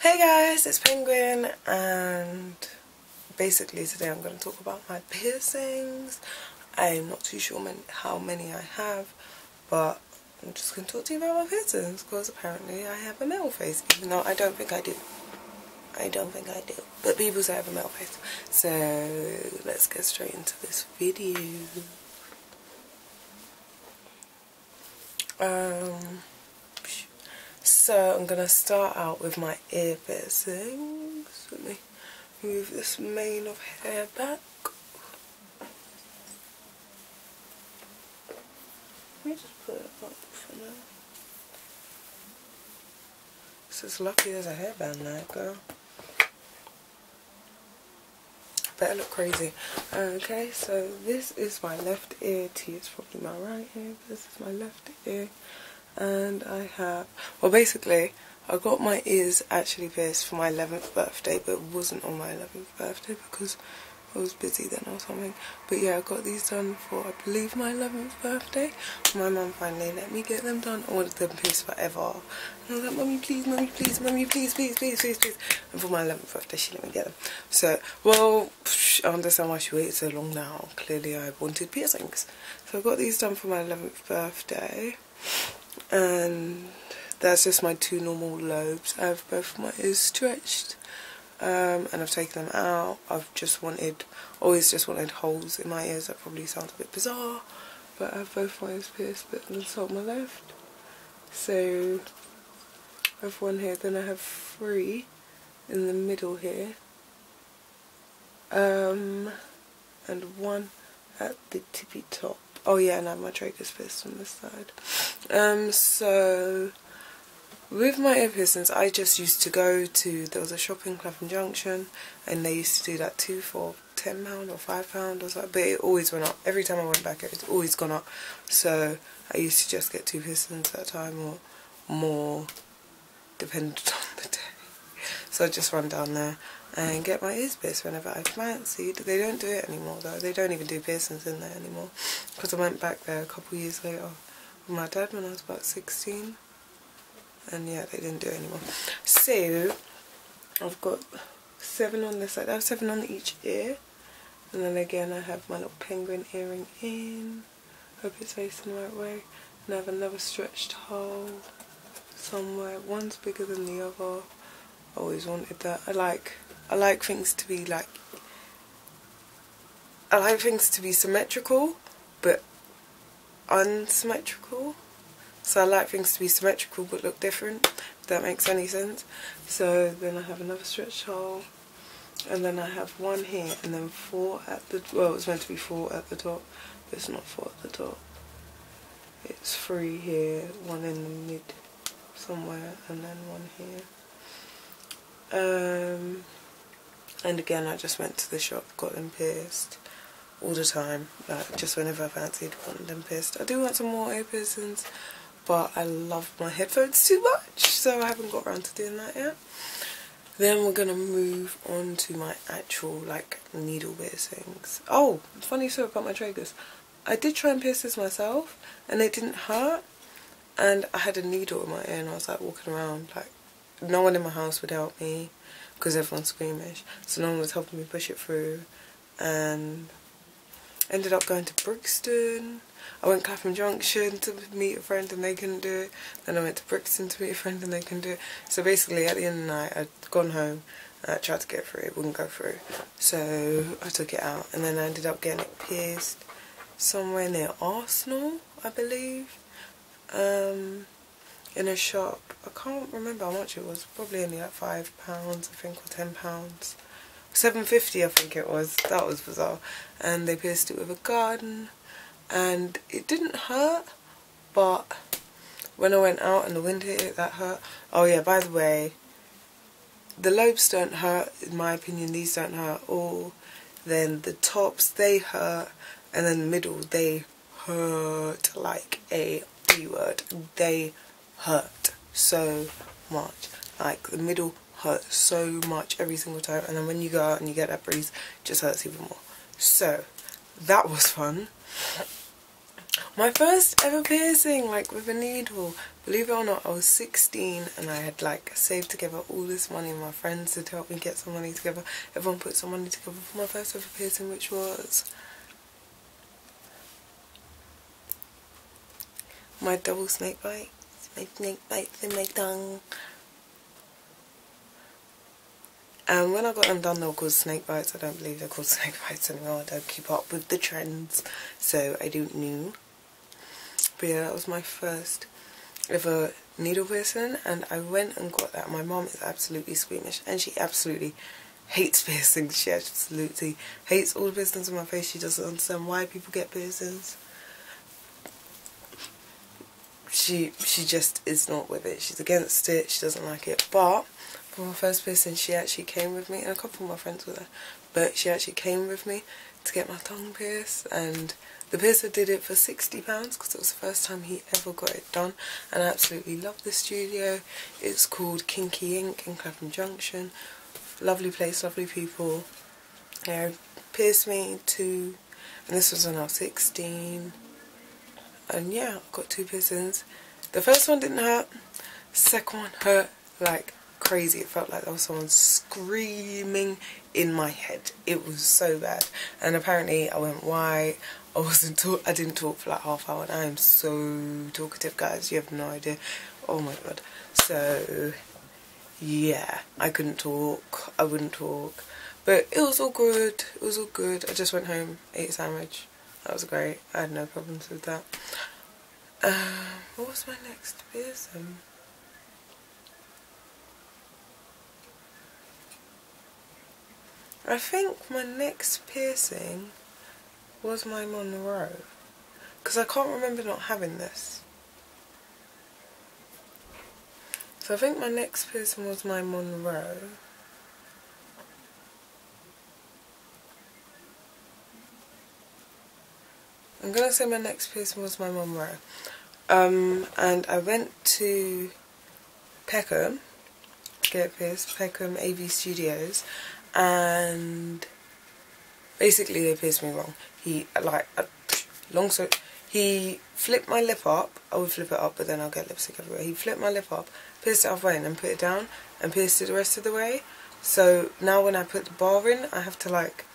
Hey guys, it's Penguin, and basically today I'm going to talk about my piercings. I'm not too sure how many I have, but I'm just going to talk to you about my piercings because apparently I have a male face, even though I don't think I do. But people say I have a male face. So let's get straight into this video. So I'm going to start out with my ear piercings. Let me move this mane of hair back. Let me just put it up for now. It's as lucky as a hairband there, girl. Better look crazy. Okay, so this is my left ear. T is probably my right ear. This is my left ear. And I have, well, basically I got my ears actually pierced for my 11th birthday, but it wasn't on my 11th birthday because I was busy then or something. But yeah, I got these done for, I believe, my 11th birthday. My mum finally let me get them done. I wanted them pierced forever, and I was like, mummy please, mummy please, mummy please, please, please, please, please. And for my 11th birthday she let me get them. So, well, I understand why she waited so long now. Clearly I wanted piercings. So I got these done for my 11th birthday. And that's just my two normal lobes. I have both of my ears stretched, and I've taken them out. Always just wanted holes in my ears. That probably sounds a bit bizarre, but I have both my ears pierced, but on the top of my left. So I have one here, then I have three in the middle here, and one at the tippy top. Oh yeah, and I have my tragus pierced on this side. So with my ear piercings, I just used to go to, there was a shop in Clapham Junction, and they used to do that too for £10 or £5 or something, but it always went up. Every time I went back, it's always gone up. So I used to just get 2 piercings at a time or more, depended on the day. So I just run down there and get my ears pierced whenever I fancied. They don't do it anymore though. They don't even do piercings in there anymore, because I went back there a couple of years later with my dad when I was about 16, and yeah, they didn't do it anymore. So I've got 7 on this side. I have 7 on each ear, and then again I have my little penguin earring in. Hope it's facing the right way. And I have another stretched hole somewhere. One's bigger than the other. I always wanted that. I like things to be like, I like things to be symmetrical but unsymmetrical. So I like things to be symmetrical but look different, if that makes any sense. So then I have another stretch hole, and then I have one here, and then 4 at the, well, it was meant to be 4 at the top, but it's not 4 at the top. It's 3 here, 1 in the mid somewhere, and then 1 here. And again, I just went to the shop, got them pierced all the time, like just whenever I fancied wanting them pierced. I do want some more ear piercings, but I love my headphones too much, so I haven't got around to doing that yet. Then we're gonna move on to my actual like needle piercings. Oh, funny story about my tragus. I did try and pierce this myself, and it didn't hurt. And I had a needle in my ear, and I was like walking around, like no one in my house would help me because everyone's squeamish, so no one was helping me push it through. And ended up going to Brixton. I went Clapham Junction to meet a friend and they couldn't do it. Then I went to Brixton to meet a friend and they couldn't do it. So basically at the end of the night I'd gone home and I tried to get through, it wouldn't go through. So I took it out, and then I ended up getting it pierced somewhere near Arsenal, I believe. In a shop. I can't remember how much it was. Probably only like £5 I think, or £10. £7.50 I think it was. That was bizarre. And they pierced it with a gun, and it didn't hurt, but when I went out and the wind hit it, that hurt. Oh yeah, by the way, the lobes don't hurt, in my opinion. These don't hurt at all. Then the tops, they hurt, and then the middle, they hurt like a B-word. They hurt so much. Like the middle hurts so much every single time, and then when you go out and you get that breeze, it just hurts even more. So that was fun. My first ever piercing, like with a needle. Believe it or not, I was 16 and I had like saved together all this money. My friends had helped me get some money together. Everyone put some money together for my first ever piercing, which was my double snake bite. My snake bites in my tongue. And when I got them done, they were called snake bites. I don't believe they're called snake bites anymore. I don't keep up with the trends, so I don't know. But yeah, that was my first ever needle piercing, and I went and got that. My mom is absolutely squeamish, and she absolutely hates piercings. She absolutely hates all the piercings on my face. She doesn't understand why people get piercings. She just is not with it. She's against it. She doesn't like it. But for my first piercing, she actually came with me, and a couple of my friends were there, but she actually came with me to get my tongue pierced, and the piercer did it for £60 because it was the first time he ever got it done, and I absolutely love the studio. It's called Kinky Ink in Clapham Junction. Lovely place, lovely people. Yeah, pierced me too, and this was when I was 16. And yeah, I got 2 piercings. The first one didn't hurt. The second one hurt like crazy. It felt like there was someone screaming in my head. It was so bad. And apparently I went white. I didn't talk for like half hour, and I am so talkative, guys. You have no idea. Oh my god. So yeah, I couldn't talk. I wouldn't talk. But it was all good. It was all good. I just went home, ate a sandwich. That was great. I had no problems with that. What was my next piercing? I think my next piercing was my Monroe, because I can't remember not having this. So I think my next piercing was my Monroe. I'm gonna say my next piercing was my Monroe. And I went to Peckham to get it pierced, Peckham AV Studios, and basically they pierced me wrong. He flipped my lip up. I would flip it up, but then I'll get lipstick everywhere. He flipped my lip up, pierced it halfway, and then put it down and pierced it the rest of the way. So now when I put the bar in, I have to like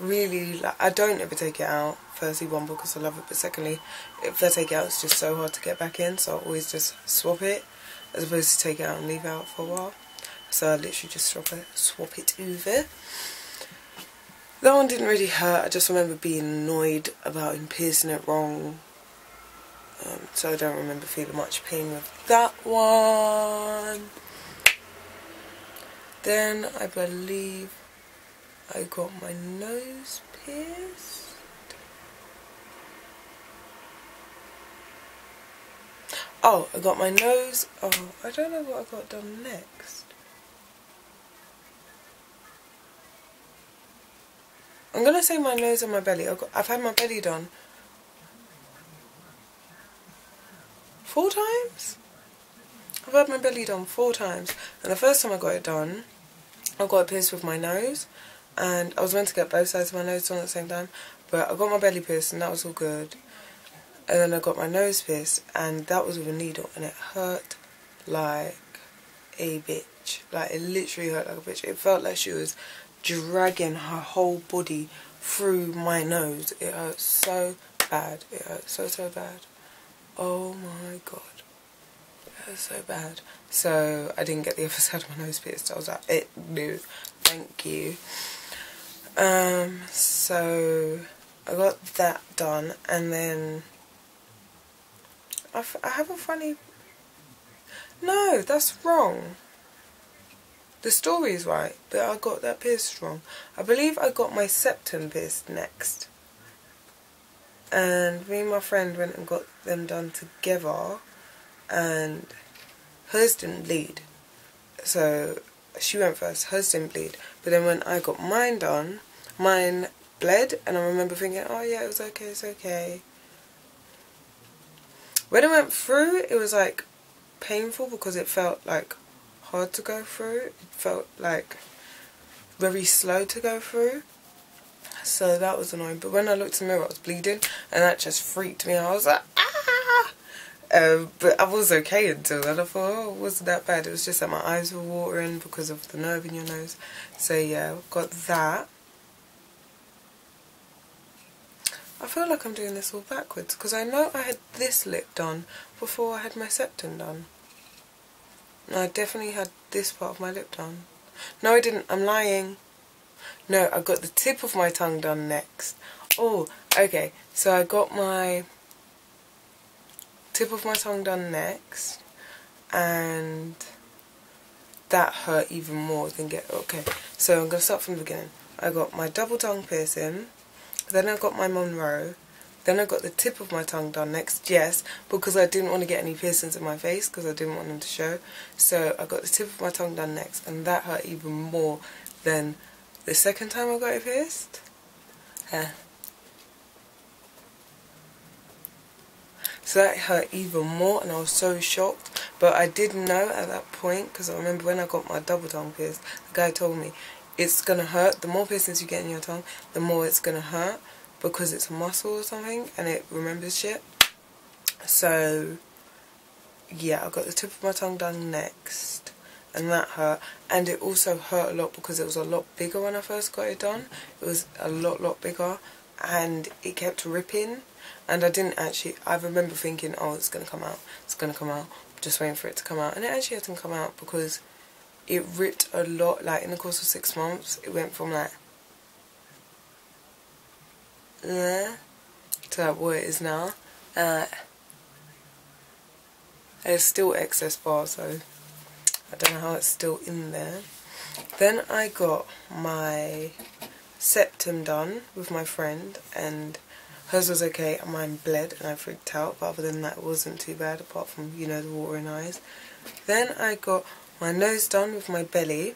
really, like, I don't ever take it out. Firstly, one, because I love it, but secondly, if I take it out, it's just so hard to get back in, so I always just swap it, as opposed to take it out and leave it out for a while. So I literally just swap it over. That one didn't really hurt. I just remember being annoyed about him piercing it wrong. So I don't remember feeling much pain with that one. Then I believe I got my nose pierced. Oh, I got my nose. Oh, I don't know what I got done next. I'm gonna say my nose and my belly. I've had my belly done 4 times. I've had my belly done 4 times, and the first time I got it done, I got it pierced with my nose, and I was meant to get both sides of my nose done at the same time, but I got my belly pierced and that was all good. And then I got my nose pierced, and that was with a needle, and it hurt like a bitch. Like, it literally hurt like a bitch. It felt like she was dragging her whole body through my nose. It hurt so bad. It hurt so bad. Oh my god. It hurt so bad. So I didn't get the other side of my nose pierced. I was like, no, thank you. So I got that done, and then I have a funny... No, that's wrong. The story is right, but I got that pierced wrong. I believe I got my septum pierced next. And me and my friend went and got them done together, and hers didn't bleed. So she went first, hers didn't bleed. But then when I got mine done, mine bled, and I remember thinking, oh yeah, it was okay, it's okay. When it went through, it was like painful because it felt like hard to go through. It felt like very slow to go through. So that was annoying. But when I looked in the mirror, I was bleeding, and that just freaked me out. I was like, ah! But I was okay until then. I thought, oh, it wasn't that bad. It was just that my eyes were watering because of the nerve in your nose. So yeah, got that. I feel like I'm doing this all backwards because I know I had this lip done before I had my septum done. And I definitely had this part of my lip done. No, I didn't. I'm lying. No, I got the tip of my tongue done next. Oh, okay. So I got my tip of my tongue done next, and that hurt even more than okay. So I'm gonna start from the beginning. I got my double tongue piercing, then I got my Monroe, then I got the tip of my tongue done next. Yes, because I didn't want to get any piercings in my face because I didn't want them to show. So I got the tip of my tongue done next, and that hurt even more than the second time I got it pierced. So that hurt even more, and I was so shocked. But I did know at that point, because I remember when I got my double tongue pierced, the guy told me it's going to hurt. The more piercings you get in your tongue, the more it's going to hurt, because it's a muscle or something and it remembers shit. So yeah, I got the tip of my tongue done next, and that hurt. And it also hurt a lot because it was a lot bigger when I first got it done. It was a lot bigger, and it kept ripping. And I didn't actually, I remember thinking, oh, it's going to come out, it's going to come out, just waiting for it to come out. And it actually hasn't come out because it ripped a lot. Like in the course of 6 months, it went from like there to like what it is now. There's still excess bar, so I don't know how it's still in there. Then I got my septum done with my friend, and hers was okay and mine bled and I freaked out, but other than that it wasn't too bad, apart from, you know, the watering eyes. Then I got my nose done with my belly,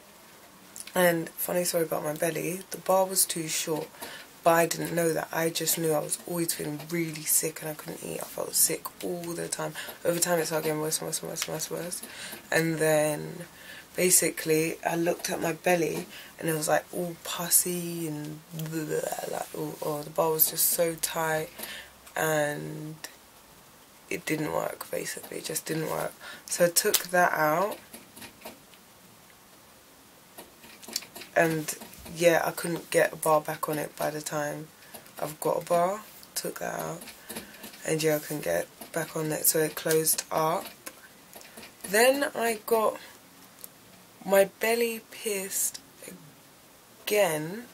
and funny story about my belly, the bar was too short, but I didn't know that. I just knew I was always feeling really sick and I couldn't eat. I felt sick all the time. Over time it started getting worse and worse and worse and worse and worse. And then basically I looked at my belly and it was like all pussy and like, oh, the bar was just so tight, and it didn't work. Basically it just didn't work. So I took that out, and yeah, I couldn't get a bar back on it by the time I've got a bar. Took that out, and yeah, I couldn't get back on it, so it closed up. Then I got my belly pierced again,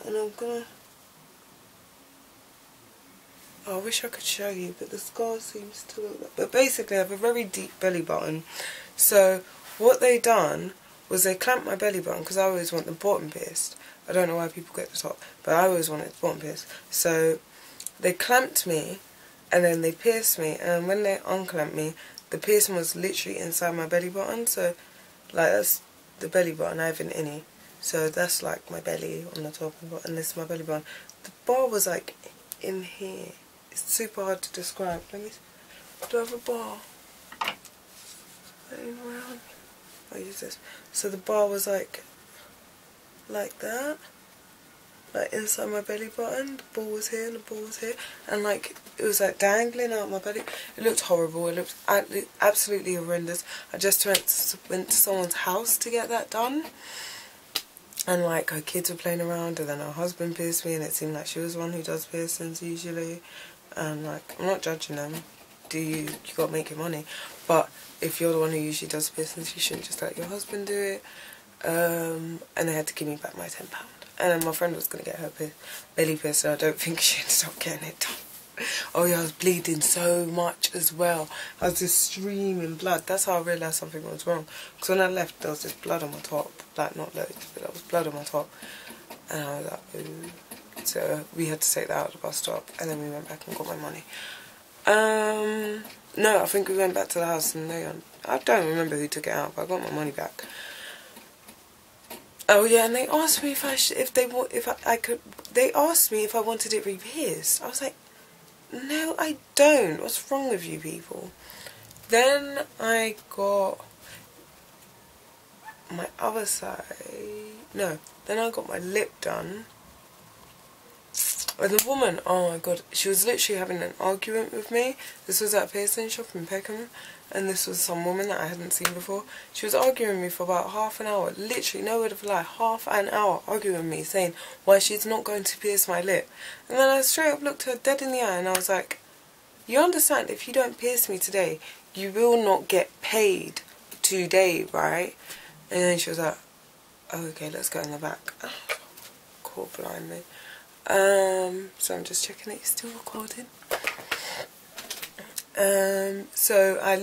and I'm gonna, oh, I wish I could show you, but the scar seems to look like, but basically I have a very deep belly button. So what they done was they clamped my belly button, because I always want the bottom pierced. I don't know why people get the top, but I always wanted the bottom pierced. So they clamped me, and then they pierced me, and when they unclamped me, the piercing was literally inside my belly button. So like, that's the belly button, I haven't any. So that's like my belly on the top, and this is my belly button. The bar was like in here. It's super hard to describe. Let me, do I have a bar? Around. I'll use this. So the bar was like that, like inside my belly button. The ball was here and the ball was here, and like it was like dangling out my belly. It looked horrible. It looked absolutely horrendous. I just went to someone's house to get that done, and like her kids were playing around, and then her husband pierced me, and it seemed like she was the one who does piercings usually. And like, I'm not judging them. You gotta make your money, but if you're the one who usually does piercings, you shouldn't just let your husband do it. And they had to give me back my £10. And then my friend was going to get her belly pierced, so I don't think she ended up getting it done. Oh yeah, I was bleeding so much as well. I was just streaming blood. That's how I realised something was wrong. Because when I left, there was just blood on my top. Like, not loads, but there was blood on my top. And I was like, ooh. So we had to take that out of the bus stop, and then we went back and got my money. No, I think we went back to the house, and I don't remember who took it out, but I got my money back. Oh yeah, and they asked me they asked me if I wanted it re-pierced. I was like, no, I don't. What's wrong with you people? Then I got my other side. No. Then I got my lip done. And the woman, oh my god, she was literally having an argument with me. This was at a piercing shop in Peckham. And this was some woman that I hadn't seen before. She was arguing with me for about half an hour. Literally, no word of a lie, half an hour arguing with me, saying why she's not going to pierce my lip. And then I straight up looked her dead in the eye and I was like, you understand, if you don't pierce me today, you will not get paid today, right? And then she was like, oh, okay, let's go in the back. Caught blind me. So I'm just checking that you're still recording. So I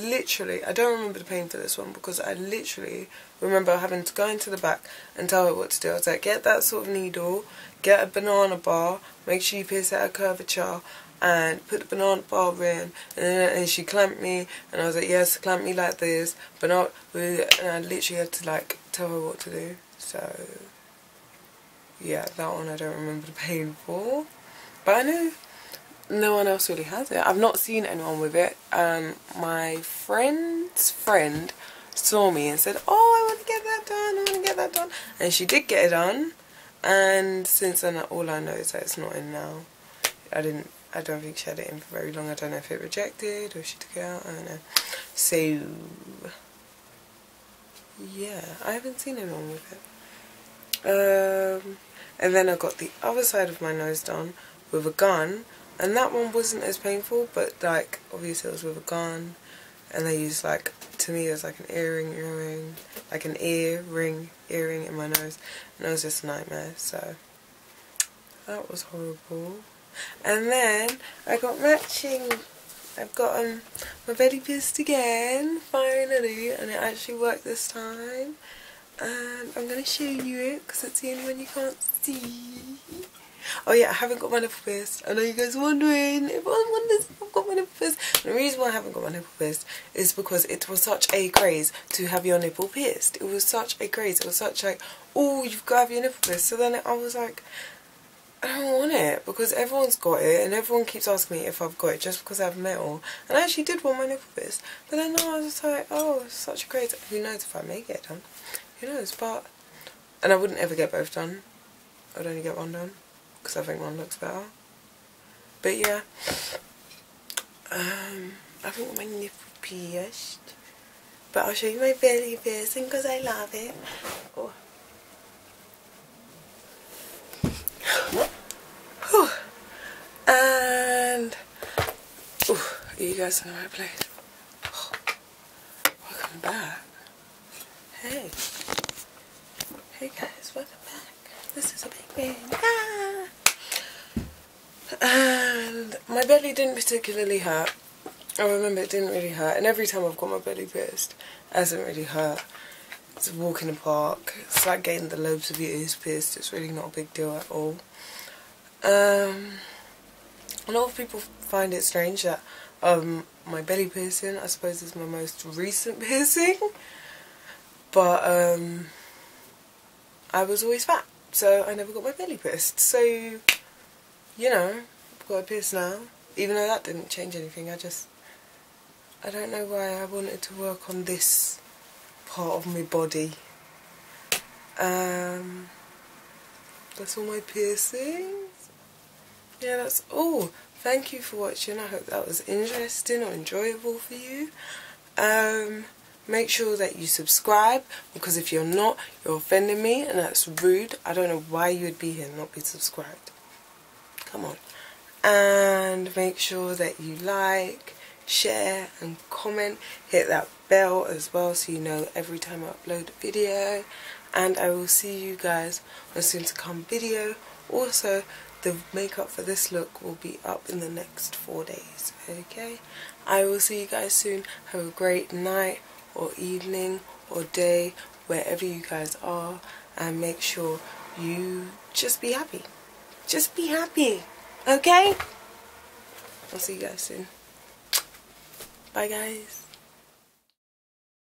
don't remember the pain for this one, because I literally remember having to go into the back and tell her what to do. I was like, get that sort of needle, get a banana bar, make sure you pierce at a curvature, and put the banana bar in, and she clamped me, and I was like, yes, clamp me like this, but not, and I literally had to like tell her what to do. So yeah, that one I don't remember the pain for, but I know no one else really has it. I've not seen anyone with it. My friend's friend saw me and said, oh, I want to get that done, I want to get that done, and she did get it done, and since then all I know is that it's not in now. I don't think she had it in for very long. I don't know if it rejected or she took it out, I don't know. So yeah, I haven't seen anyone with it. And then I got the other side of my nose done with a gun, and that one wasn't as painful, but like obviously it was with a gun, and they used like, to me it was like an earring, like an earring in my nose, and it was just a nightmare. So that was horrible. And then I got matching. I've got my belly pierced again, finally, and it actually worked this time. And I'm going to show you it because it's the only one you can't see. Oh yeah, I haven't got my nipple pierced. I know you guys are wondering if I've got my nipple pierced. And the reason why I haven't got my nipple pierced is because it was such a craze to have your nipple pierced. It was such a craze. It was such like, oh, you've got to have your nipple pierced. So then I was like, I don't want it, because everyone's got it and everyone keeps asking me if I've got it just because I have metal. And I actually did want my nipple pierced, but then I was just like, oh, it's such a craze. Who knows if I may get it done? Who knows? But, and I wouldn't ever get both done. I'd only get one done because I think one looks better. But yeah, I haven't got my nipple pierced, but I'll show you my belly piercing because I love it. Oh. And you guys in the right place. Welcome back. Hey guys, welcome back. This is a big bang. And my belly didn't particularly hurt. I remember it didn't really hurt, and every time I've got my belly pierced, it hasn't really hurt. It's a walk in the park. It's like getting the lobes of your ears pierced. It's really not a big deal at all. A lot of people find it strange that my belly piercing, I suppose, is my most recent piercing, but I was always fat, so I never got my belly pierced. So, you know, I've got a pierce now, even though that didn't change anything. I don't know why I wanted to work on this part of my body. That's all my piercings. Yeah, that's all. Thank you for watching. I hope that was interesting or enjoyable for you. Make sure that you subscribe, because if you're not, you're offending me, and that's rude. I don't know why you would be here and not be subscribed. Come on. And make sure that you like, share and comment. Hit that bell as well so you know every time I upload a video. And I will see you guys on a soon to come video. Also, the makeup for this look will be up in the next 4 days, okay? I will see you guys soon. Have a great night or evening or day, wherever you guys are, and make sure you just be happy. Just be happy, okay? I'll see you guys soon. Bye, guys.